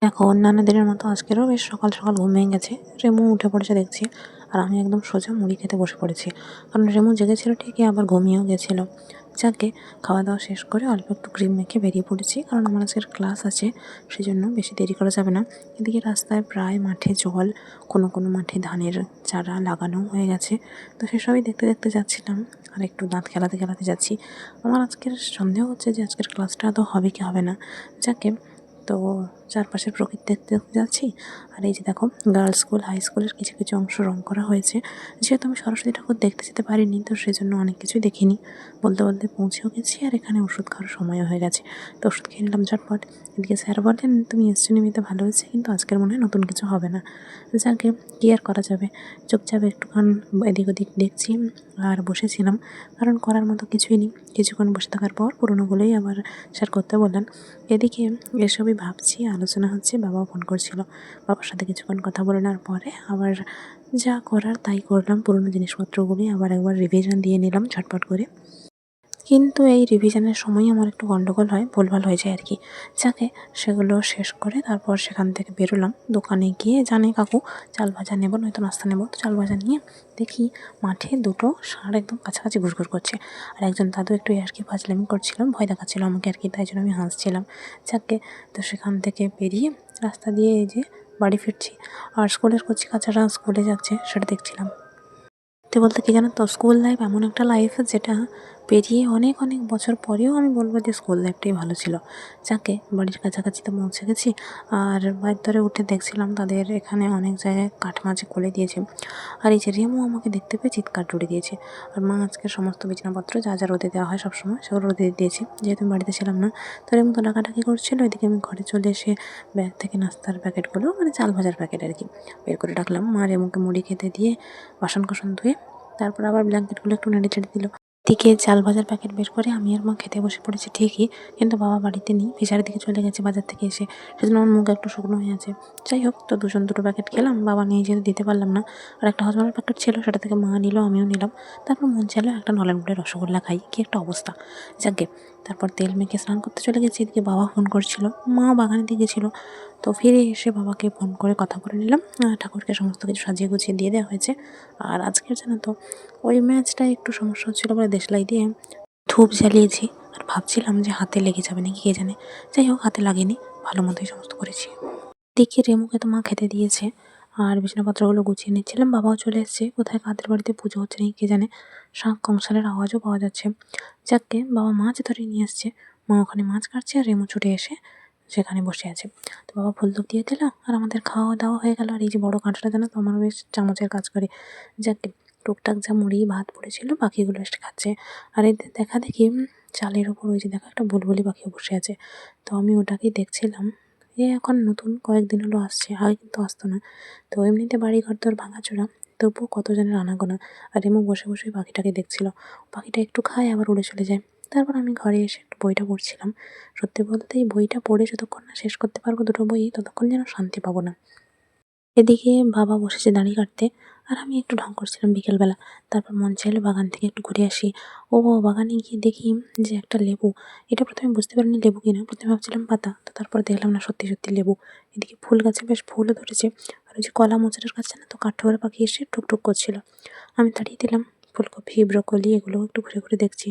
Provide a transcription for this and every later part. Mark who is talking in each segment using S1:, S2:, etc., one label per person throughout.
S1: দেখো অন্যান্য দিনের মতো আজকেরও বেশ সকাল সকাল ঘুম ভেঙে গেছে। রেমু উঠে পড়েছে দেখছি, আর আমি একদম সোজা মুড়ি খেতে বসে পড়েছি। কারণ রেমু জেগেছিল ঠিকই, আবার ঘুমিয়েও গেছিল। যাকে খাওয়া দাওয়া শেষ করে অল্প একটু ক্রিম মেখে বেরিয়ে পড়েছি, কারণ আমার আজকের ক্লাস আছে, সেই জন্য বেশি দেরি করা যাবে না। এদিকে রাস্তায় প্রায় মাঠে জল, কোনো কোনো মাঠে ধানের চারা লাগানো হয়ে গেছে, তো সেসবই দেখতে দেখতে যাচ্ছিলাম। আর একটু দাঁত খেলাতে খেলাতে যাচ্ছি। আমার আজকের সন্দেহ হচ্ছে যে আজকের ক্লাসটা তো হবে কি হবে না। যাকে তো চারপাশের প্রকৃতি দেখতে দেখতে যাচ্ছি। আর এই যে দেখো, গার্লস স্কুল হাই স্কুলের কিছু কিছু অংশ রং করা হয়েছে। যেহেতু আমি সরস্বতী ঠাকুর দেখতে যেতে পারিনি, তো সেজন্য অনেক কিছুই দেখিনি। বলতে বলতে পৌঁছেও গেছি, আর এখানে ওষুধ খাওয়ার সময়ও হয়ে গেছে। তো ওষুধ খেয়ে নিলাম ঝটপট। এদিকে স্যার বললেন, তুমি এসছো নিমিত্তে ভালো হয়েছে, কিন্তু আজকের মনে হয় নতুন কিছু হবে না। যাকে কী আর করা যাবে, চুপচাপ একটুক্ষণ এদিক ওদিক দেখছি আর বসেছিলাম, কারণ করার মতো কিছুই নেই। কিছুক্ষণ বসে থাকার পর পুরোনোগুলোই আবার স্যার করতে বললেন। এদিকে এসবই ভাবছি, আলোচনা হচ্ছে, বাবাও ফোন করছিল। বাবার সাথে কিছুক্ষণ কথা বলে নেওয়ার পরে আবার যা করার তাই করলাম। পুরোনো জিনিসপত্রগুলি আবার একবার রিভিশন দিয়ে নিলাম ঝটপট করে। কিন্তু এই রিভিশনের সময়ই আমার একটু গন্ডগোল হয়, ভুলভাল হয়ে যায় আর কি। যাকে সেগুলো শেষ করে তারপর সেখান থেকে বেরোলাম। দোকানে গিয়ে জানে কাকু চাল ভাজা নেবো, নয়তো নাস্তা নেবো, তো চাল ভাজা নিয়ে দেখি মাঠে দুটো ষাঁড় একদম কাছাকাছি ঘুরঘুর করছে। আর একজন দাদু একটু ইয়ার্কি ফাজলামি করছিল, ভয় দেখাচ্ছিল আমাকে আর কি, তাই জন্য আমি হাসছিলাম। যাকে তো সেখান থেকে বেরিয়ে রাস্তা দিয়ে এই যে বাড়ি ফিরছি। আর স্কুলের কচি কাচারা স্কুলে যাচ্ছে সেটা দেখছিলাম। সত্যি বলতে কি জানো তো, স্কুল লাইফ এমন একটা লাইফ যেটা পেরিয়ে অনেক অনেক বছর পরেও আমি বলবো যে স্কুল লাইফটাই ভালো ছিল। যাকে বাড়ির কাছাকাছি তো পৌঁছে গেছি। আর বাইক ধরে উঠে দেখছিলাম তাদের এখানে অনেক জায়গায় কাঠ মাঝে খুলে দিয়েছে। আর এই যে রেমু আমাকে দেখতে পেয়ে চিৎকার জুড়ে দিয়েছে। আর মা আজকে সমস্ত বিছানাপত্র যা যা রোদে দেওয়া হয় সবসময়, সেগুলো রোদে দিয়েছে, যেহেতু আমি বাড়িতে ছিলাম না। তো রেমু তো ডাকাডাকি করছিল, এদিকে আমি ঘরে চলে এসে ব্যাগ থেকে নাস্তার প্যাকেটগুলো, মানে চাল ভাজার প্যাকেট আর কি, বের করে রাখলাম। মা রেমুকে মুড়ি খেতে দিয়ে বাসন কোসন ধুয়ে তারপর আবার ব্ল্যাঙ্কেটগুলো একটু নেড়ে চেড়ে দিল। এদিকে চাল ভাজার প্যাকেট বের করে আমি আর মা খেতে বসে পড়েছি ঠিকই, কিন্তু বাবা বাড়িতে নেই, ফিশারের দিকে চলে গেছে বাজার থেকে এসে। সেজন্য আমার মুখ একটু শুকনো হয়ে আছে। যাই হোক, তো দুটো প্যাকেট খেলাম, বাবা নিয়ে যেতে দিতে পারলাম না। আর একটা হজমের প্যাকেট ছিল, সেটা থেকে মা নিল, আমিও নিলাম। তারপর মন চাইলো একটা নলেন গুড়ের রসগোল্লা খাই, কি একটা অবস্থা। যাকে তারপর তেল মেখে স্নান করতে চলে গেছি। এদিকে বাবা ফোন করছিল, মা বাগানের দিকে ছিল। তো ফিরে এসে বাবাকে ফোন করে কথা বলে নিলাম। ঠাকুরকে সমস্ত কিছু সাজিয়ে গুছিয়ে দিয়ে দেওয়া হয়েছে। আর আজকের জানো তো, ওই ম্যাচটায় একটু সমস্যা হচ্ছিলো বলে দেশলাই দিয়ে ধূপ জ্বালিয়েছি। আর ভাবছিলাম যে হাতে লেগে যাবে নাকি, কে জানে। যাই হোক, হাতে লাগেনি, ভালো মতোই সমস্ত করেছি। দেখি রেমুকে তো মা খেতে দিয়েছে, আর বিছানাপত্রগুলো গুছিয়ে নিচ্ছিলাম। বাবাও চলে এসেছে, কোথায় কাদের বাড়িতে পুজো হচ্ছে নাকি কে জানে। শাঁখ কংসালের আওয়াজও পাওয়া যাচ্ছে। যাকে বাবা মাছ ধরে নিয়ে এসছে, মা ওখানে মাছ কাটছে, আর রেমু ছুটে এসে সেখানে বসে আছে। তো বাবা ফুল ধূপ দিয়ে দিল, আর আমাদের খাওয়া দাওয়া হয়ে গেল। আর এই যে বড় কাঁটাটা জানো তো, আমার বেশ চামচের কাজ করে। যাকে টুকটাক যা মুড়ি ভাত পড়েছিল বাকিগুলো এসে খাচ্ছে। আর এদের দেখা দেখি চালের ওপর ওই যে দেখো একটা বুলবুলি পাখিও বসে আছে। তো আমি ওটাকেই দেখছিলাম। এখন নতুন কয়েকদিন হলো আসছে, আগে কিন্তু আসতো না। তো এমনিতে বাড়ি ঘর তোর ভাঙাচোরা, তবুও কতজনের আনাগোনা। আর রেমু বসে বসে পাখিটাকে দেখছিল। পাখিটা একটু খায় আবার উড়ে চলে যায়। তারপর আমি ঘরে এসে একটু বইটা পড়ছিলাম। সত্যি বলতে এই বইটা পড়ে যতক্ষণ না শেষ করতে পারবো দুটো বই, ততক্ষণ যেন শান্তি পাবো না। এদিকে বাবা বসেছে দাড়ি কাটতে, আর আমি একটু ঢং করছিলাম বিকেলবেলা। তারপর মন চাইলো বাগান থেকে একটু ঘুরে আসি। ও বাগানে গিয়ে দেখি যে একটা লেবু। এটা প্রথমে বুঝতে পারিনি লেবু কিনা, প্রথমে ভাবছিলাম পাতা, তো তারপর দেখলাম না সত্যি সত্যি লেবু। এদিকে ফুল গাছে বেশ ফুলও ধরেছে। আর ওই যে কলা মোচাটার গাছে না তো কাঠঠোকরা পাখি এসে টুকটুক করছিল। আমি তাড়িয়ে দিলাম। ফুলকপি ব্রকলি এগুলো একটু ঘুরে ঘুরে দেখছি।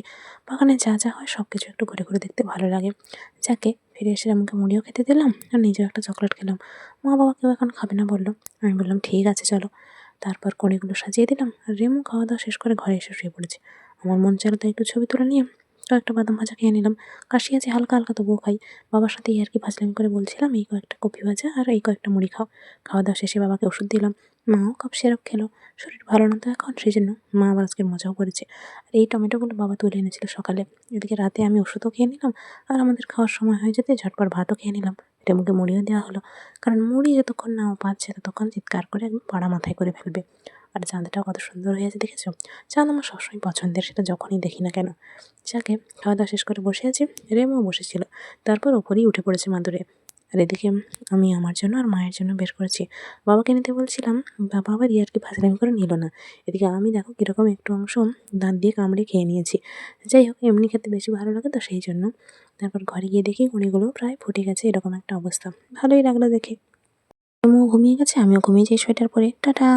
S1: বাগানে যা যা হয় সব কিছু একটু ঘুরে ঘুরে দেখতে ভালো লাগে। যাকে ফিরে এসে আমাকে মুড়িও খেতে দিলাম, আর নিজেও একটা চকলেট খেলাম। মা বাবা কেউ এখন খাবে না বললো। আমি বললাম ঠিক আছে চলো। তারপর কড়িগুলো সাজিয়ে দিলাম, আর রেমু খাওয়া দাওয়া শেষ করে ঘরে এসে শুয়ে পড়েছে। আমার মন চাইলো তাই একটু ছবি তুলে নিয়ে কয়েকটা বাদাম ভাজা খেয়ে নিলাম। কাশি আছে হালকা হালকা, তবুও খাই। বাবার সাথে ইয়ার্কি ফাজলামি করে বলছিলাম, এই কয়েকটা কপি ভাজা আর এই কয়েকটা মুড়ি খাও। খাওয়া দাওয়া শেষে বাবাকে ওষুধ দিলাম। মাও কাপ সিরাপ খেলো। শরীর ভালো না তো এখন, সেই জন্য মা আবার আজকে মজাও করেছে। আর এই টমেটোগুলো বাবা তুলে এনেছিল সকালে। এদিকে রাতে আমি ওষুধও খেয়ে নিলাম, আর আমাদের খাওয়ার সময় হয়ে যেতে ঝটপট ভাতও খেয়ে নিলাম। রেমুকে মুড়িও দেওয়া হলো, কারণ মুড়ি যতক্ষণ না ও পাচ্ছে ততক্ষণ চিৎকার করে একদম পাড়া মাথায় করে ফেলবে। আর চাঁদটাও কত সুন্দর হয়ে আছে দেখেছো। চাঁদ আমার সবসময় পছন্দের, সেটা যখনই দেখি না কেন। যাকে খাওয়া দাওয়া শেষ করে বসে আছি, রেমও বসেছিল। তারপর ওপরেই উঠে পড়েছে মাদুরে। আর এদিকে আমি আমার জন্য আর মায়ের জন্য বের করেছি। বাবাকে নিতে বলছিলাম, বাবা আবার ইয়ার্কি ফাজলামি করে নিল না। এদিকে আমি দেখো কীরকম একটু অংশ দাঁত দিয়ে কামড়ে খেয়ে নিয়েছি। যাই হোক, এমনি খেতে বেশি ভালো লাগে, তো সেই জন্য তারপর ঘরে গিয়ে দেখি ঘুড়িগুলো প্রায় ফুটে গেছে, এরকম একটা অবস্থা। ভালোই লাগলো দেখে। রেমু ঘুমিয়ে গেছে, আমিও ঘুমিয়ে যাই সোয়েটার পরে। টাটা।